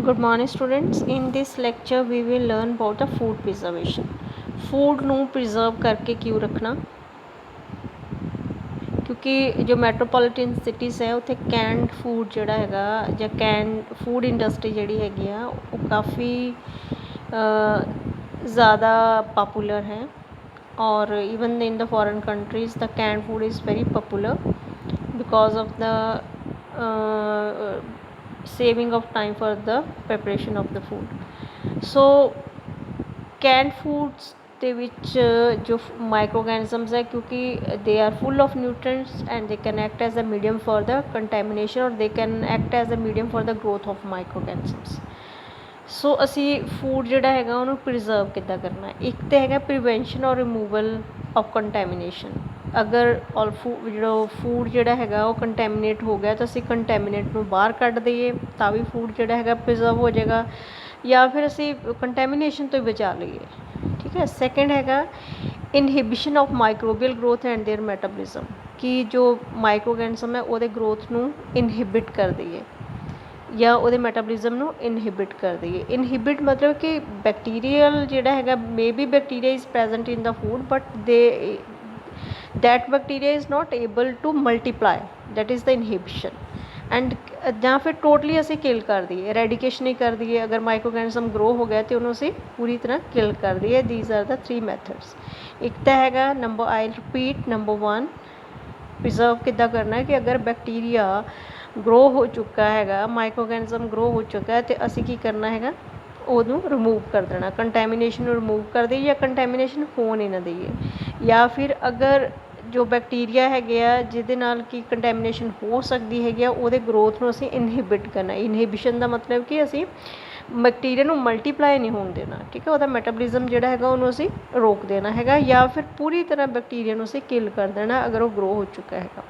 Good morning students. In this lecture we will learn about the food preservation. Food ਨੂੰ preserve करके क्यों रखना, क्योंकि जो ਮੈਟਰੋਪੋਲੀਟਨ ਸਿਟੀਜ਼ है ਉੱਥੇ ਕੈਨਡ ਫੂਡ ਜਿਹੜਾ ਹੈਗਾ ਜਾਂ ਕੈਨਡ ਫੂਡ ਇੰਡਸਟਰੀ ਜਿਹੜੀ ਹੈਗੀ ਆ ਉਹ ਕਾफ़ी ज़्यादा पॉपुलर है और even in the foreign countries the canned food is very popular because of the saving of time for the preparation of the food. So canned foods ਦੇ ਵਿੱਚ ਜੋ ਮਾਈਕਰੋਗੈਨਿਜ਼ਮਸ ਹੈ ਕਿਉਂਕਿ they are full of nutrients and they can act as a medium for the contamination ਔਰ they can act as a medium for the growth of microorganisms. So ਅਸੀਂ food ਜਿਹੜਾ ਹੈਗਾ ਉਹਨੂੰ ਪ੍ਰੀਜ਼ਰਵ ਕਿੱਦਾਂ ਕਰਨਾ, ਇੱਕ ਤਾਂ ਹੈਗਾ ਪ੍ਰੀਵੈਂਸ਼ਨ ਔਰ ਰਿਮੂਵਲ ਆਫ ਕੰਟੈਮੀਨੇਸ਼ਨ। ਅਗਰ ਜਿਹੜਾ ਫੂਡ ਜਿਹੜਾ ਹੈਗਾ ਉਹ ਕੰਟੈਮੀਨੇਟ ਹੋ ਗਿਆ ਤਾਂ ਅਸੀਂ ਕੰਟੈਮੀਨੇਟ ਨੂੰ ਬਾਹਰ ਕੱਢ ਦਈਏ ਤਾਂ ਵੀ ਫੂਡ ਜਿਹੜਾ ਹੈਗਾ ਪ੍ਰੀਜ਼ਰਵ ਹੋ ਜਾਏਗਾ, ਜਾਂ ਫਿਰ ਅਸੀਂ ਕੰਟੈਮੀਨੇਸ਼ਨ ਤੋਂ ਹੀ ਬਚਾ ਲਈਏ। ठीक है। सेकंड हैगा inhibition of microbial growth and their metabolism, कि जो माइक्रोगैनिज्म है ਉਹਦੇ ग्रोथ ਨੂੰ ਇਨਹਿਬਿਟ ਕਰ ਦਈਏ ਜਾਂ ਉਹਦੇ ਮੈਟਾਬੋਲਿਜ਼ਮ ਨੂੰ ਇਨਹਿਬਿਟ ਕਰ ਦਈਏ। ਇਨਹਿਬਿਟ ਮਤਲਬ ਕਿ ਬੈਕਟੀਰੀਅਲ ਜਿਹੜਾ ਹੈਗਾ may be bacteria is present in the food but that bacteria is not able to multiply, that is the inhibition। And ਜਾਂ ਫਿਰ ਟੋਟਲੀ ਅਸੀਂ ਕਿਲ ਕਰ ਦਈਏ, ਐਰੈਡੀਕੇਸ਼ਨ ਹੀ ਕਰ ਦਈਏ। ਅਗਰ ਮਾਈਕਰੋਗੈਨਿਜ਼ਮ ਗਰੋ ਹੋ ਗਿਆ ਤਾਂ ਉਹਨੂੰ ਅਸੀਂ ਪੂਰੀ ਤਰ੍ਹਾਂ ਕਿਲ ਕਰ ਦਈਏ। These are the 3 methods. ਇੱਕ ਤਾਂ ਹੈਗਾ ਆਈ ਰਿਪੀਟ ਨੰਬਰ 1 ਪ੍ਰੀਜ਼ਰਵ ਕਿੱਦਾਂ ਕਰਨਾ ਹੈ ਕਿ ਅਗਰ ਬੈਕਟੀਰੀਆ ਗਰੋ ਹੋ ਚੁੱਕਾ ਹੈਗਾ, ਮਾਈਕਰੋਗੈਨਿਜ਼ਮ ਗਰੋ ਹੋ ਚੁੱਕਾ ਹੈ, ਅਤੇ ਅਸੀਂ ਕੀ ਕਰਨਾ ਹੈਗਾ ਉਹਨੂੰ ਰਿਮੂਵ ਕਰ ਦੇਣਾ, ਕੰਟੈਮੀਨੇਸ਼ਨ ਨੂੰ ਰਿਮੂਵ ਕਰ ਦਈਏ ਜਾਂ ਕੰਟੈਮੀਨੇਸ਼ਨ ਹੋਣ ਹੀ ਨਾ ਦਈਏ। ਜਾਂ ਫਿਰ ਅਗਰ ਜੋ ਬੈਕਟੀਰੀਆ ਹੈਗੇ ਆ ਜਿਹਦੇ ਨਾਲ ਕਿ ਕੰਟੈਮੀਨੇਸ਼ਨ ਹੋ ਸਕਦੀ ਹੈਗੀ ਆ ਉਹਦੇ ਗਰੋਥ ਨੂੰ ਅਸੀਂ ਇਨਹਿਬਿਟ ਕਰਨਾ। ਇਨਹਿਬਿਸ਼ਨ ਦਾ ਮਤਲਬ ਕਿ ਅਸੀਂ ਬੈਕਟੀਰੀਆ ਨੂੰ ਮਲਟੀਪਲਾਈ ਨਹੀਂ ਹੋਣ ਦੇਣਾ, ਠੀਕ ਹੈ। ਉਹਦਾ ਮੈਟਾਬੋਲਿਜ਼ਮ ਜਿਹੜਾ ਹੈਗਾ ਉਹਨੂੰ ਅਸੀਂ ਰੋਕ ਦੇਣਾ ਹੈਗਾ, ਜਾਂ ਫਿਰ ਪੂਰੀ ਤਰ੍ਹਾਂ ਬੈਕਟੀਰੀਆ ਨੂੰ ਅਸੀਂ ਕਿਲ ਕਰ ਦੇਣਾ ਅਗਰ ਉਹ ਗਰੋ ਹੋ ਚੁੱਕਾ ਹੈਗਾ।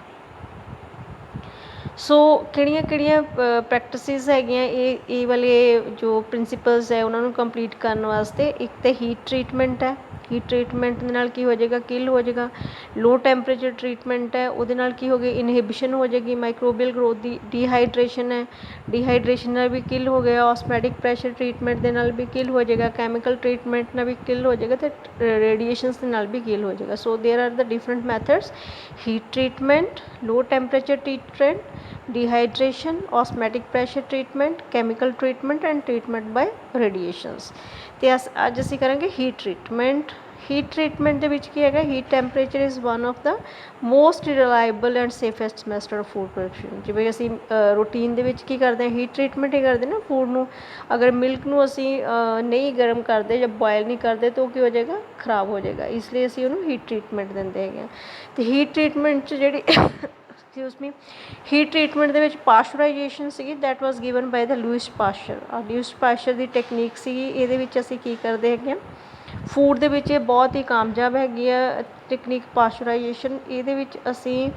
ਸੋ ਕਿਹੜੀਆਂ ਕਿਹੜੀਆਂ ਪ੍ਰੈਕਟਿਸਿਸ ਹੈਗੀਆਂ ਇਹ ਵਾਲੇ ਜੋ ਪ੍ਰਿੰਸੀਪਲਸ ਹੈ ਉਹਨਾਂ ਨੂੰ ਕੰਪਲੀਟ ਕਰਨ ਵਾਸਤੇ। ਇੱਕ ਤਾਂ ਹੀਟ ਟਰੀਟਮੈਂਟ ਹੈ, ਹੀਟ ਟਰੀਟਮੈਂਟ ਦੇ ਨਾਲ ਕੀ ਹੋ ਜਾਏਗਾ, ਕਿਲ ਹੋ ਜਾਏਗਾ। ਲੋ ਟੈਂਪਰੇਚਰ ਟਰੀਟਮੈਂਟ ਹੈ, ਉਹਦੇ ਨਾਲ ਕੀ ਹੋ ਗਈ, ਇਨਹਿਬਿਸ਼ਨ ਹੋ ਜਾਏਗੀ ਮਾਈਕਰੋਬੀਅਲ ਗਰੋਥ ਦੀ। ਡੀਹਾਈਡਰੇਸ਼ਨ ਹੈ, ਡੀਹਾਈਡਰੇਸ਼ਨ ਨਾਲ ਵੀ ਕਿਲ ਹੋ ਗਿਆ। ਆਸਮੈਟਿਕ ਪ੍ਰੈਸ਼ਰ ਟਰੀਟਮੈਂਟ ਦੇ ਨਾਲ ਵੀ ਕਿਲ ਹੋ ਜਾਏਗਾ। ਕੈਮੀਕਲ ਟਰੀਟਮੈਂਟ ਨਾਲ ਵੀ ਕਿਲ ਹੋ ਜਾਏਗਾ, ਅਤੇ ਰੇਡੀਏਸ਼ਨਸ ਦੇ ਨਾਲ ਵੀ ਕਿਲ ਹੋ ਜਾਏਗਾ। So there are the different methods, heat treatment, low temperature treatment, dehydration, osmotic pressure treatment, chemical treatment and treatment by radiations। ਤੇ ਅੱਜ ਅਸੀਂ ਕਰਾਂਗੇ ਹੀਟ ਟਰੀਟਮੈਂਟ। ਹੀਟ ਟਰੀਟਮੈਂਟ ਦੇ ਵਿੱਚ ਕੀ ਹੈਗਾ, heat temperature is one of the most reliable and safest method of food production. ਜਿਵੇਂ ਅਸੀਂ routine ਦੇ ਵਿੱਚ ਕੀ ਕਰਦੇ ਹਾਂ, ਹੀਟ ਟਰੀਟਮੈਂਟ ਹੀ ਕਰਦੇ ਨਾ ਫੂਡ ਨੂੰ। ਅਗਰ ਮਿਲਕ ਨੂੰ ਅਸੀਂ ਨਹੀਂ ਗਰਮ ਕਰਦੇ ਜਾਂ ਬੋਇਲ ਨਹੀਂ ਕਰਦੇ ਤਾਂ ਉਹ ਕੀ ਹੋ ਜਾਏਗਾ, ਖਰਾਬ ਹੋ ਜਾਏਗਾ। ਇਸ ਲਈ ਅਸੀਂ ਉਹਨੂੰ ਹੀਟ ਟਰੀਟਮੈਂਟ ਦਿੰਦੇ ਹੈਗੇ ਹਾਂ। ਅਤੇ ਹੀਟ ਟਰੀਟਮੈਂਟ 'ਚ ਜਿਹੜੀ ਐਕਸਕਿਊਜ਼ ਮੀ ਹੀਟ ਟਰੀਟਮੈਂਟ ਦੇ ਵਿੱਚ ਪਾਸਚਰਾਈਜੇਸ਼ਨ ਸੀਗੀ, that was given by the Louis Pasteur. Louis Pasteur ਦੀ ਟੈਕਨੀਕ ਸੀਗੀ। ਇਹਦੇ ਵਿੱਚ ਅਸੀਂ ਕੀ ਕਰਦੇ ਹੈਗੇ ਹਾਂ, ਫੂਡ ਦੇ ਵਿੱਚ ਇਹ ਬਹੁਤ ਹੀ ਕਾਮਯਾਬ ਹੈਗੀ ਆ ਟੈਕਨੀਕ ਪਾਸਚਰਾਈਜੇਸ਼ਨ। ਇਹਦੇ ਵਿੱਚ ਅਸੀਂ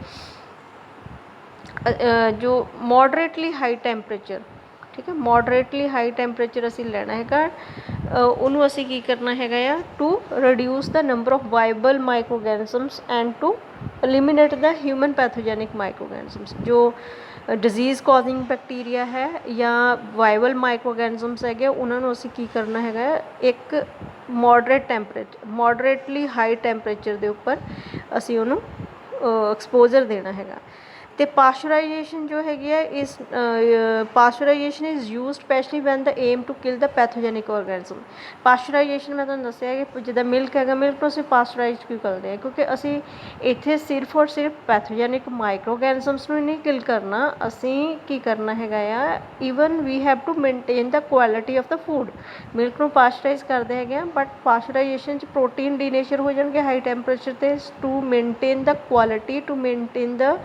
ਜੋ ਮੋਡਰੇਟਲੀ ਹਾਈ ਟੈਂਪਰੇਚਰ, ਠੀਕ ਹੈ, ਮੋਡਰੇਟਲੀ ਹਾਈ ਟੈਂਪਰੇਚਰ ਅਸੀਂ ਲੈਣਾ ਹੈਗਾ। ਉਹਨੂੰ ਅਸੀਂ ਕੀ ਕਰਨਾ ਹੈਗਾ ਆ, to reduce the number of viable microorganisms and to eliminate the human pathogenic microorganisms। जो डिजीज़ कॉजिंग बैक्टीरिया है या वाइबल माइक्रोऑर्गेनिजम्स हैगे ਉਹਨਾਂ ਨੂੰ ਅਸੀਂ ਕੀ ਕਰਨਾ ਹੈਗਾ, ਇੱਕ ਮੋਡਰੇਟ ਟੈਂਪਰੇਚਰ, ਮੋਡਰੇਟਲੀ ਹਾਈ ਟੈਂਪਰੇਚਰ ਦੇ ਉੱਪਰ ਅਸੀਂ ਉਹਨੂੰ ਐਕਸਪੋਜ਼ਰ ਦੇਣਾ ਹੈਗਾ। ਅਤੇ ਪਾਸਚਰਾਈਜੇਸ਼ਨ ਜੋ ਹੈਗੀ ਹੈ, ਇਸ pasteurization is used specially when the aim to kill the pathogenic organism. Pasteurization ਮੈਂ ਤੁਹਾਨੂੰ ਦੱਸਿਆ ਕਿ ਜਿੱਦਾਂ ਮਿਲਕ ਹੈਗਾ, ਮਿਲਕ ਨੂੰ ਅਸੀਂ ਪਾਸਚਰਾਈਜ਼ ਕਿਉਂ ਕਰਦੇ ਹਾਂ, ਕਿਉਂਕਿ ਅਸੀਂ ਇੱਥੇ ਸਿਰਫ ਔਰ ਸਿਰਫ ਪੈਥੋਜੈਨਿਕ ਮਾਈਕਰੋਗੈਨਿਜ਼ਮਸ ਨੂੰ ਨਹੀਂ ਕਿਲ ਕਰਨਾ, ਅਸੀਂ ਕੀ ਕਰਨਾ ਹੈਗਾ ਆ, even we have to maintain the quality of the food. Milk ਨੂੰ ਪਾਸਚਰਾਈਜ਼ ਕਰਦੇ ਹੈਗੇ ਆ, ਬਟ ਪਾਸਚਰਾਈਜੇਸ਼ਨ 'ਚ ਪ੍ਰੋਟੀਨ ਡੀਨੇਚਰ ਹੋ ਜਾਣਗੇ ਹਾਈ ਟੈਂਪਰੇਚਰ 'ਤੇ, to maintain the quality, to maintain the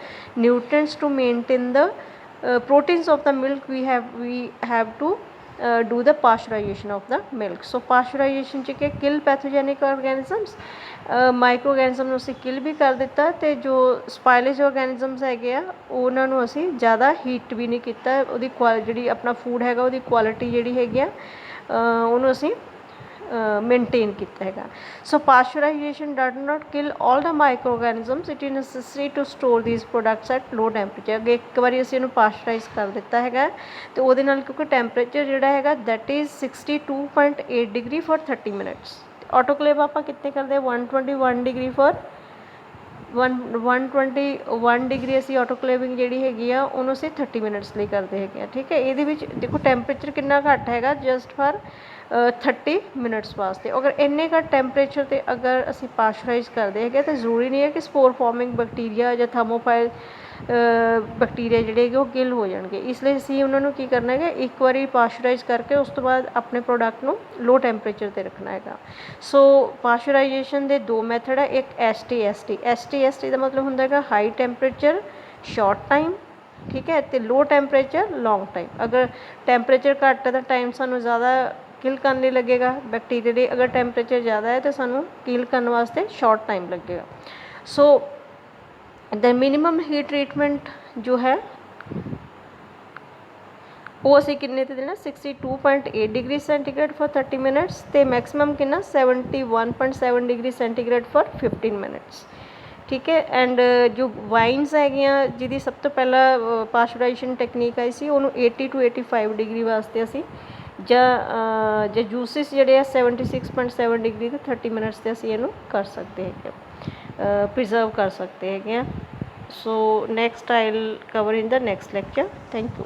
nutrients, to maintain the proteins of the milk, we have to do the pasteurization of the milk। so pasteurization 'ਚ ਕਿ kill pathogenic organisms, ਮਾਈਕਰੋਗੈਨਿਜ਼ਮ ਨੂੰ ਅਸੀਂ ਕਿਲ ਵੀ ਕਰ ਦਿੱਤਾ, ਅਤੇ ਜੋ ਸਪਾਈਲੇਜ ਔਰਗੈਨਿਜ਼ਮਸ ਹੈਗੇ ਆ ਉਹਨਾਂ ਨੂੰ ਅਸੀਂ ਜ਼ਿਆਦਾ ਹੀਟ ਵੀ ਨਹੀਂ ਕੀਤਾ। ਉਹਦੀ ਜਿਹੜੀ ਆਪਣਾ ਫੂਡ ਹੈਗਾ ਉਹਦੀ ਕੁਆਲਿਟੀ ਜਿਹੜੀ ਹੈਗੀ ਆ ਉਹਨੂੰ ਅਸੀਂ ਮੇਨਟੇਨ ਕੀਤਾ ਹੈਗਾ। So pasteurization does not kill all the microorganisms, it is necessary to store these products at low temperature. ਅੱਗੇ ਇੱਕ ਵਾਰੀ ਅਸੀਂ ਇਹਨੂੰ ਪਾਸਚਰਾਈਜ਼ ਕਰ ਦਿੱਤਾ ਹੈਗਾ ਅਤੇ ਉਹਦੇ ਨਾਲ ਕਿਉਂਕਿ ਟੈਂਪਰੇਚਰ ਜਿਹੜਾ ਹੈਗਾ that is 62.8 degree for 30 minutes. Autoclave ਆਪਾਂ ਕਿੱਥੇ ਕਰਦੇ ਹਾਂ 121 ਡਿਗਰੀ ਫॉर 121 ਡਿਗਰੀ ਅਸੀਂ ਆਟੋਕਲੇਵਿੰਗ ਜਿਹੜੀ ਹੈਗੀ ਆ ਉਹਨੂੰ ਅਸੀਂ 30 ਮਿਨਟਸ ਲਈ ਕਰਦੇ ਹੈਗੇ ਆ। ਠੀਕ ਹੈ, ਇਹਦੇ ਵਿੱਚ ਦੇਖੋ ਟੈਂਪਰੇਚਰ ਕਿੰਨਾ ਘੱਟ ਹੈਗਾ ਜਸਟ ਫਾਰ 30 ਮਿਨਟਸ ਵਾਸਤੇ। ਅਗਰ ਇੰਨੇ ਘੱਟ ਟੈਂਪਰੇਚਰ 'ਤੇ ਅਗਰ ਅਸੀਂ ਪਾਸਚਰਾਈਜ਼ ਕਰਦੇ ਹੈਗੇ ਤਾਂ ਜ਼ਰੂਰੀ ਨਹੀਂ ਹੈ ਕਿ ਸਪੋਰ ਫਾਰਮਿੰਗ ਬੈਕਟੀਰੀਆ ਜਾਂ ਥਰਮੋਫਾਈਲ ਬੈਕਟੀਰੀਆ ਜਿਹੜੇ ਹੈਗੇ ਉਹ ਕਿਲ ਹੋ ਜਾਣਗੇ। ਇਸ ਲਈ ਅਸੀਂ ਉਹਨਾਂ ਨੂੰ ਕੀ ਕਰਨਾ ਹੈਗਾ, ਇੱਕ ਵਾਰੀ ਪਾਸਚਰਾਈਜ਼ ਕਰਕੇ ਉਸ ਤੋਂ ਬਾਅਦ ਆਪਣੇ ਪ੍ਰੋਡਕਟ ਨੂੰ ਲੋ ਟੈਂਪਰੇਚਰ 'ਤੇ ਰੱਖਣਾ ਹੈਗਾ। ਸੋ ਪਾਸਚਰਾਈਜੇਸ਼ਨ ਦੇ ਦੋ ਮੈਥਡ ਹੈ, ਇੱਕ STST ਦਾ ਮਤਲਬ ਹੁੰਦਾ ਹੈਗਾ ਹਾਈ ਟੈਂਪਰੇਚਰ ਸ਼ਾਰਟ ਟਾਈਮ, ਠੀਕ ਹੈ, ਅਤੇ ਲੋ ਟੈਂਪਰੇਚਰ ਲੌਂਗ ਟਾਈਮ। ਅਗਰ ਟੈਂਪਰੇਚਰ ਘੱਟ ਹੈ ਤਾਂ ਟਾਈਮ ਸਾਨੂੰ ਜ਼ਿਆਦਾ ਕਿਲ ਕਰਨ ਲਈ ਲੱਗੇਗਾ ਬੈਕਟੀਰੀਆ ਲਈ, ਅਗਰ ਟੈਂਪਰੇਚਰ ਜ਼ਿਆਦਾ ਹੈ ਤਾਂ ਸਾਨੂੰ ਕਿਲ ਕਰਨ ਵਾਸਤੇ ਸ਼ਾਰਟ ਟਾਈਮ ਲੱਗੇਗਾ। ਸੋ ਦ ਮਿਨੀਮਮ ਹੀਟ ਟਰੀਟਮੈਂਟ ਜੋ ਹੈ ਉਹ ਅਸੀਂ ਕਿੰਨੇ 'ਤੇ ਦੇਣਾ 62.8 ਡਿਗਰੀ ਸੈਂਟੀਗ੍ਰੇਡ ਫॉर 30 ਮਿਨਟਸ ਅਤੇ ਮੈਕਸੀਮਮ ਕਿੰਨਾ 71.7 ਡਿਗਰੀ ਸੈਂਟੀਗ੍ਰੇਡ ਫॉर 15 ਮਿਨਟਸ। ਠੀਕ ਹੈ, ਐਂਡ ਜੋ ਵਾਈਨਸ ਹੈਗੀਆਂ ਜਿਹਦੀ ਸਭ ਤੋਂ ਪਹਿਲਾਂ ਪਾਸਚਰਾਈਜੇਸ਼ਨ ਟੈਕਨੀਕ ਆਈ ਸੀ ਉਹਨੂੰ 80 to 85 ਡਿਗਰੀ ਵਾਸਤੇ ਅਸੀਂ ਜਾਂ ਜੂਸਿਸ ਜਿਹੜੇ ਆ 76.7 ਡਿਗਰੀ ਤੇ 30 ਮਿਨਟਸ 'ਤੇ ਅਸੀਂ ਇਹਨੂੰ ਕਰ ਸਕਦੇ ਹੈਗੇ, ਪ੍ਰੀਜ਼ਰਵ ਕਰ ਸਕਦੇ ਹੈਗੇ ਆ। So next I will cover in the next lecture. Thank you.